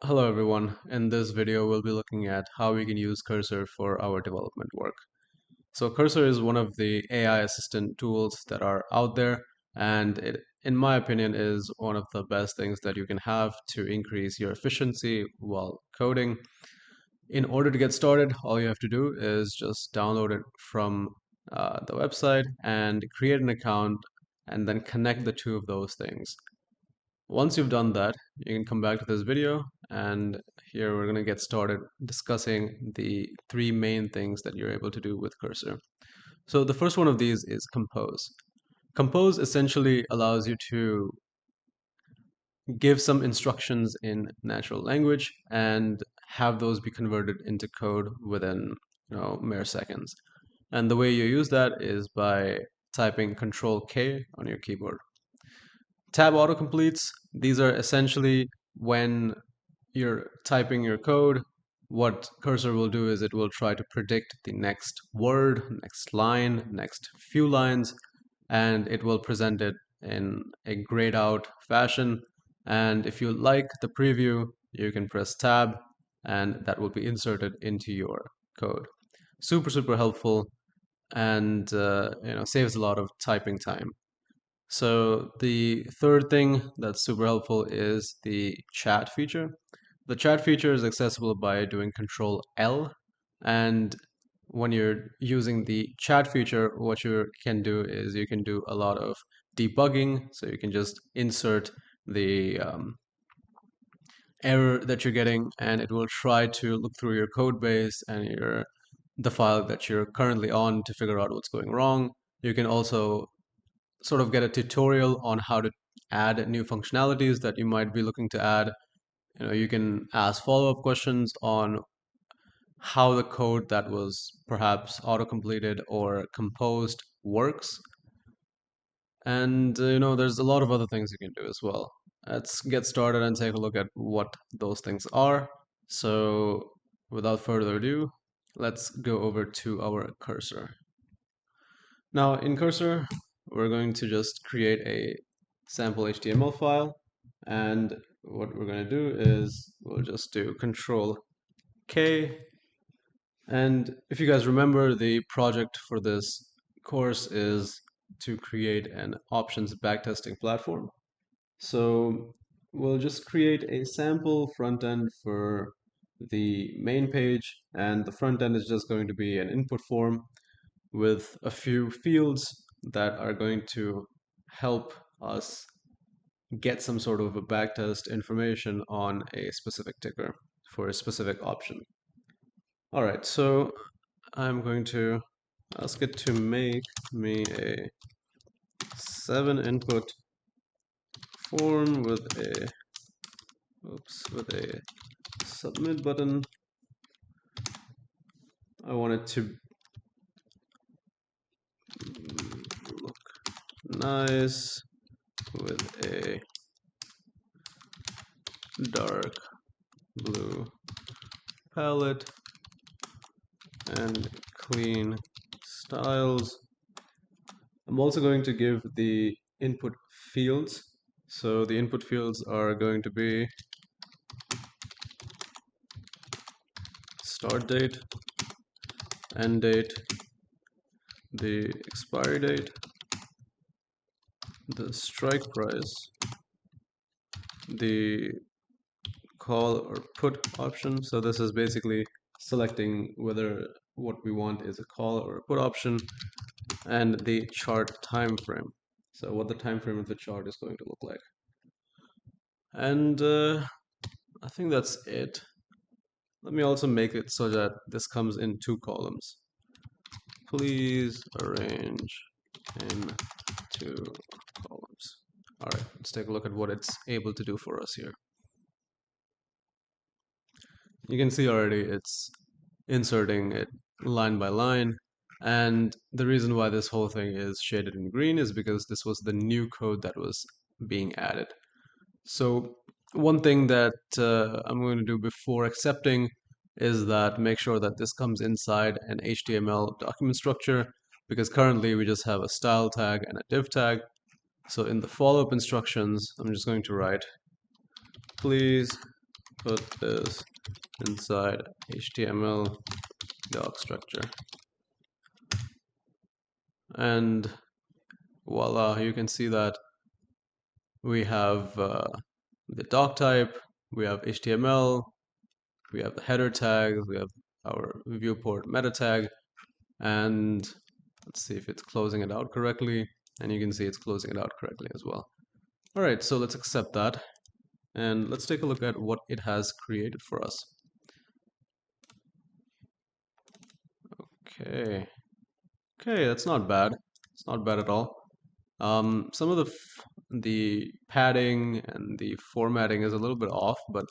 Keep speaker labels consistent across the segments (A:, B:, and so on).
A: Hello everyone. In this video, we'll be looking at how we can use Cursor for our development work. So Cursor is one of the AI assistant tools that are out there, and it, in my opinion, is one of the best things that you can have to increase your efficiency while coding. In order to get started, all you have to do is just download it from the website and create an account and then connect the two of those things. Once you've done that, you can come back to this video, and here we're going to get started discussing the three main things that you're able to do with Cursor. So the first one of these is Compose. Compose essentially allows you to give some instructions in natural language and have those be converted into code within mere seconds. And the way you use that is by typing Control K on your keyboard. Tab autocompletes, these are essentially when you're typing your code, what Cursor will do is it will try to predict the next word, next line, next few lines, and it will present it in a grayed out fashion. And if you like the preview, you can press tab and that will be inserted into your code. Super helpful and saves a lot of typing time. So the third thing that's super helpful is the chat feature. The chat feature is accessible by doing Control L, and when you're using the chat feature, what you can do is you can do a lot of debugging. So you can just insert the error that you're getting, and it will try to look through your code base and the file that you're currently on to figure out what's going wrong. You can also sort of get a tutorial on how to add new functionalities that you might be looking to add. You can ask follow-up questions on how the code that was perhaps auto-completed or composed works. And there's a lot of other things you can do as well. Let's get started and take a look at what those things are. So without further ado, let's go over to our cursor. Now in Cursor, we're going to just create a sample HTML file, and what we're going to do is we'll just do Control K. And if you guys remember, the project for this course is to create an options backtesting platform. So we'll just create a sample front end for the main page, and the front end is just going to be an input form with a few fields that are going to help us get some sort of a backtest information on a specific ticker for a specific option. All right, so I'm going to ask it to make me a 7 input form with a submit button. I want it to look nice with a dark blue palette and clean styles. I'm also going to give the input fields. So the input fields are going to be start date, end date, the expiry date, the strike price, the call or put option. So this is basically selecting whether what we want is a call or a put option, and the chart time frame. So what the time frame of the chart is going to look like. And I think that's it. Let me also make it so that this comes in 2 columns. Please arrange in 2 columns. All right, let's take a look at what it's able to do for us here. You can see already it's inserting it line by line. And the reason why this whole thing is shaded in green is because this was the new code that was being added. So one thing that I'm going to do before accepting is that make sure that this comes inside an HTML document structure, because currently we just have a style tag and a div tag. So in the follow-up instructions, I'm just going to write, please put this inside HTML doc structure. And voila, you can see that we have the doc type, we have HTML, we have the header tags, we have our viewport meta tag, and let's see if it's closing it out correctly. And you can see it's closing it out correctly as well. All right, so let's accept that. And let's take a look at what it has created for us. Okay. Okay, that's not bad. It's not bad at all. Some of the padding and the formatting is a little bit off, but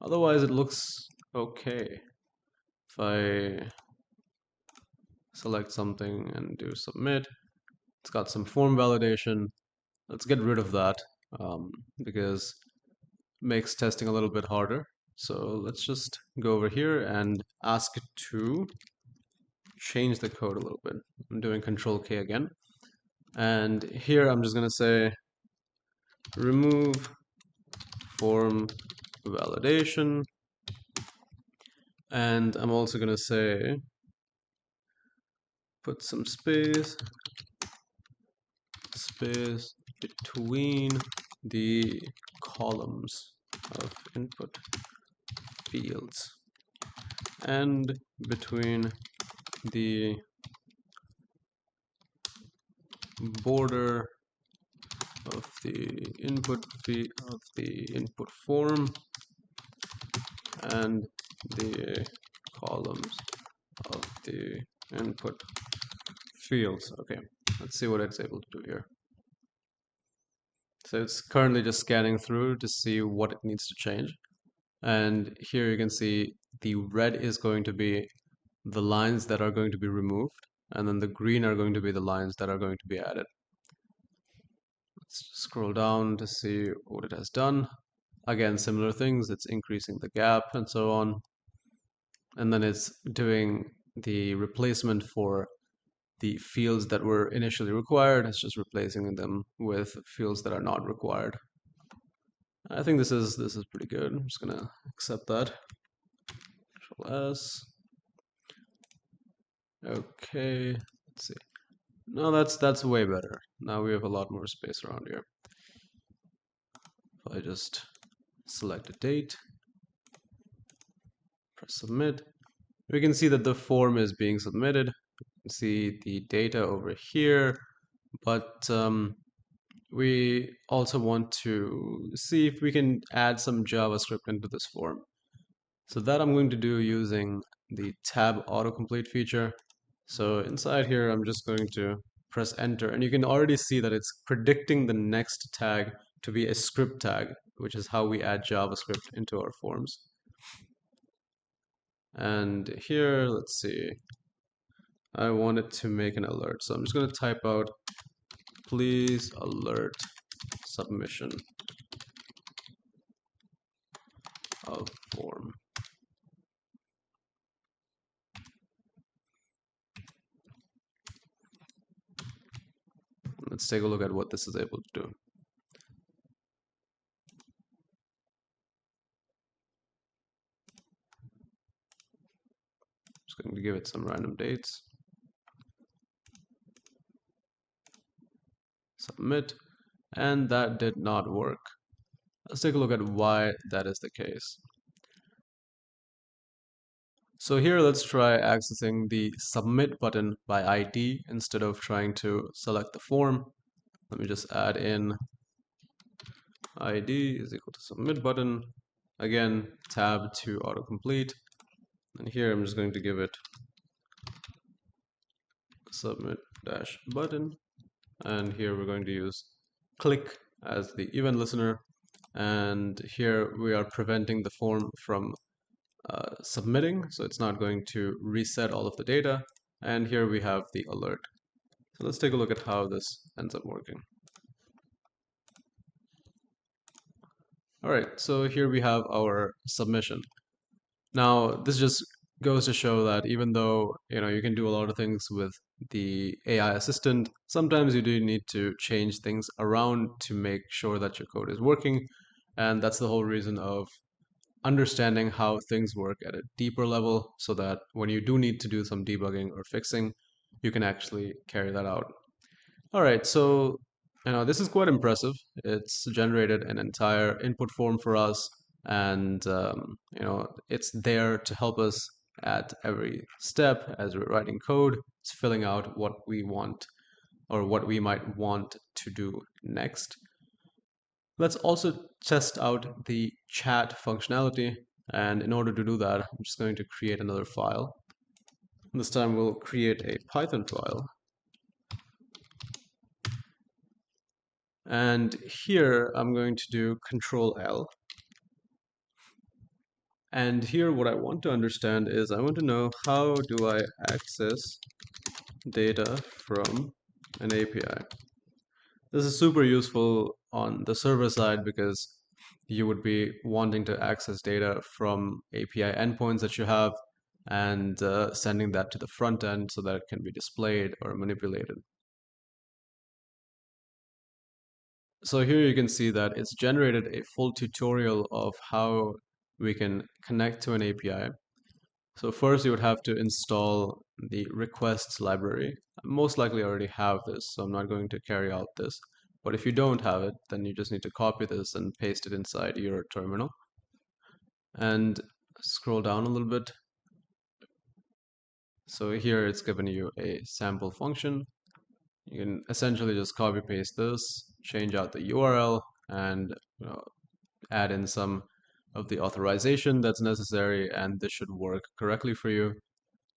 A: otherwise it looks okay. If I select something and do submit, it's got some form validation. Let's get rid of that because it makes testing a little bit harder. So let's just go over here and ask it to change the code a little bit. I'm doing Control K again. And here I'm just going to say remove form validation. And I'm also going to say put some space between the columns of input fields and between the border of the input form and the columns of the input fields. Okay, let's see what it's able to do here. So it's currently just scanning through to see what it needs to change. And here you can see the red is going to be the lines that are going to be removed, and then the green are going to be the lines that are going to be added. Let's scroll down to see what it has done. Again, similar things, it's increasing the gap and so on. And then it's doing the replacement for the fields that were initially required. It's just replacing them with fields that are not required. I think this is pretty good. I'm just gonna accept that. Control S. Okay, let's see. No, that's way better. Now we have a lot more space around here. If I just select a date, press submit, we can see that the form is being submitted. You can see the data over here, but we also want to see if we can add some JavaScript into this form. So that I'm going to do using the tab autocomplete feature. So inside here, I'm just going to press enter, and you can already see that it's predicting the next tag to be a script tag, which is how we add JavaScript into our forms. And here, let's see, I want it to make an alert. So I'm just going to type out, please alert submission of form. Let's take a look at what this is able to do. Just going to give it some random dates. Submit, and that did not work. Let's take a look at why that is the case. So here let's try accessing the submit button by ID instead of trying to select the form. Let me just add in ID is equal to submit button. Again, tab to autocomplete. And here I'm just going to give it submit dash button. And here we're going to use click as the event listener. And here we are preventing the form from submitting, so it's not going to reset all of the data. And here we have the alert. So let's take a look at how this ends up working. All right, so here we have our submission. Now, this just goes to show that even though you can do a lot of things with the AI assistant, sometimes you do need to change things around to make sure that your code is working. And that's the whole reason of understanding how things work at a deeper level so that when you do need to do some debugging or fixing, you can actually carry that out. All right, so this is quite impressive. It's generated an entire input form for us, and it's there to help us at every step as we're writing code. It's filling out what we want or what we might want to do next. Let's also test out the chat functionality. And in order to do that, I'm just going to create another file. This time we'll create a Python file. And here I'm going to do Control L. And here what I want to understand is I want to know, how do I access data from an API? This is super useful on the server side because you would be wanting to access data from API endpoints that you have and sending that to the front end so that it can be displayed or manipulated. So here you can see that it's generated a full tutorial of how we can connect to an API. So first you would have to install the requests library. Most likely already have this, so I'm not going to carry out this. But if you don't have it, then you just need to copy this and paste it inside your terminal. And scroll down a little bit. So here it's given you a sample function. You can essentially just copy paste this, change out the URL, and add in some of the authorization that's necessary, and this should work correctly for you.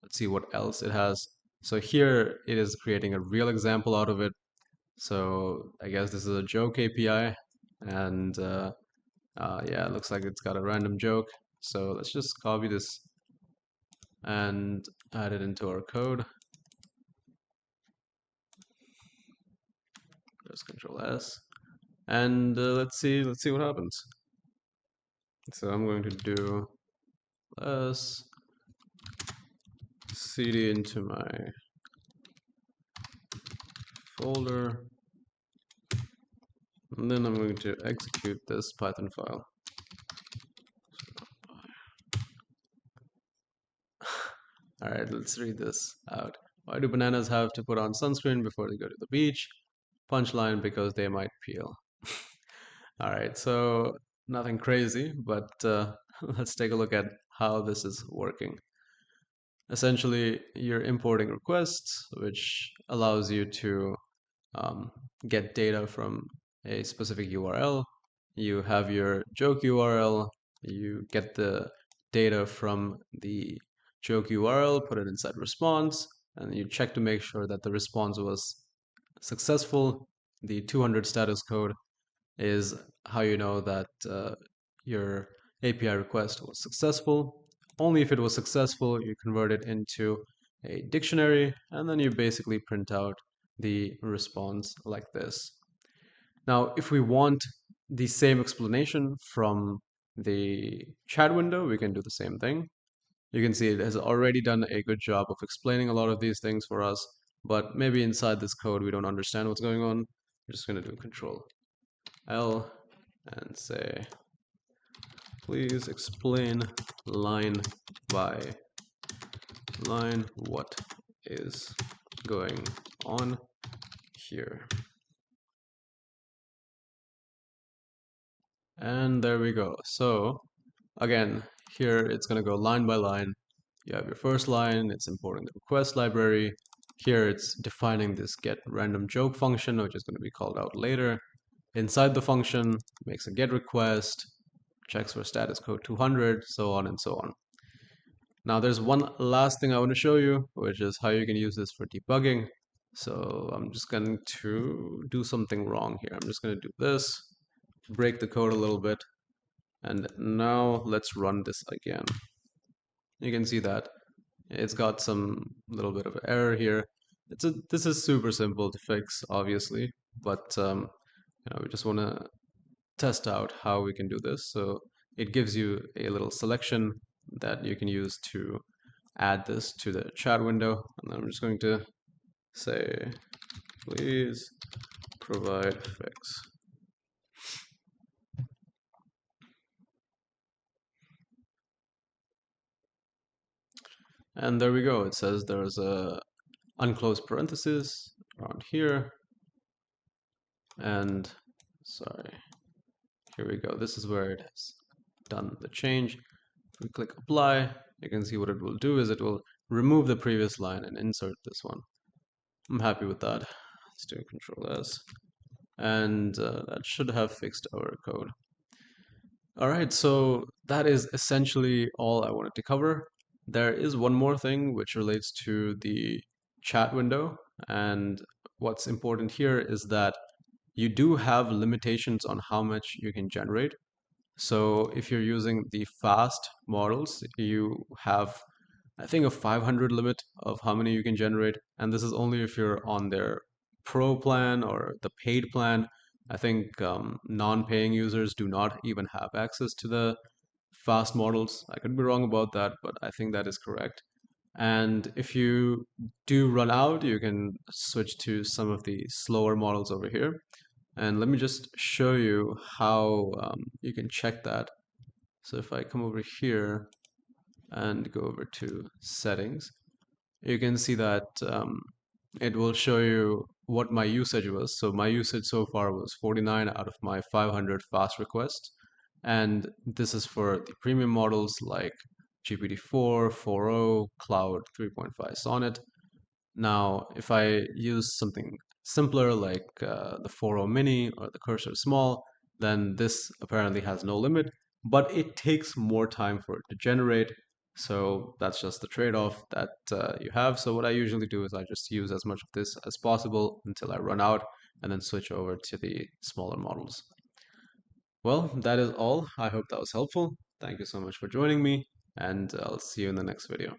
A: Let's see what else it has. So here it is creating a real example out of it. So I guess this is a joke API, and yeah, it looks like it's got a random joke. So let's just copy this and add it into our code. Press Control S, and let's see what happens. So I'm going to do cd into my folder, and then I'm going to execute this Python file. All right, let's read this out. Why do bananas have to put on sunscreen before they go to the beach? Punchline, because they might peel. All right, so nothing crazy, but let's take a look at how this is working. Essentially, you're importing requests, which allows you to get data from a specific URL. You have your joke URL, you get the data from the joke URL, put it inside response, and you check to make sure that the response was successful. The 200 status code is how you know that your API request was successful. Only if it was successful, you convert it into a dictionary, and then you basically print out the response like this. Now, if we want the same explanation from the chat window, we can do the same thing. You can see it has already done a good job of explaining a lot of these things for us, but maybe inside this code we don't understand what's going on. We're just going to do Control L and say, please explain line by line what is going on here. And there we go. So again, here it's going to go line by line. You have your first line, it's importing the request library. Here it's defining this get random joke function, which is going to be called out later. Inside the function, makes a get request, checks for status code 200, so on and so on. Now there's one last thing I want to show you, which is how you can use this for debugging. So I'm just going to do something wrong here. I'm just going to do this, break the code a little bit, and now let's run this again. You can see that it's got some little bit of error here. This is super simple to fix, obviously, but we just want to test out how we can do this. So it gives you a little selection that you can use to add this to the chat window. And I'm just going to say, please provide fix. And there we go. It says there's a unclosed parenthesis around here. And sorry, here we go. This is where it has done the change. We click apply. You can see what it will do is it will remove the previous line and insert this one. I'm happy with that. Let's do Control S. And that should have fixed our code. All right, so that is essentially all I wanted to cover. There is one more thing which relates to the chat window. And what's important here is that you do have limitations on how much you can generate. So if you're using the fast models, you have, I think, a 500 limit of how many you can generate. And this is only if you're on their pro plan or the paid plan. I think non-paying users do not even have access to the fast models. I could be wrong about that, but I think that is correct. And if you do run out, you can switch to some of the slower models over here. And let me just show you how you can check that. So if I come over here and go over to settings, you can see that it will show you what my usage was. So my usage so far was 49 out of my 500 fast requests. And this is for the premium models like GPT-4, 4.0, Cloud 3.5 Sonnet. Now, if I use something simpler like the 4.0 Mini or the Cursor Small, then this apparently has no limit, but it takes more time for it to generate. So that's just the trade-off that you have. So what I usually do is I just use as much of this as possible until I run out and then switch over to the smaller models. Well, that is all. I hope that was helpful. Thank you so much for joining me, and I'll see you in the next video.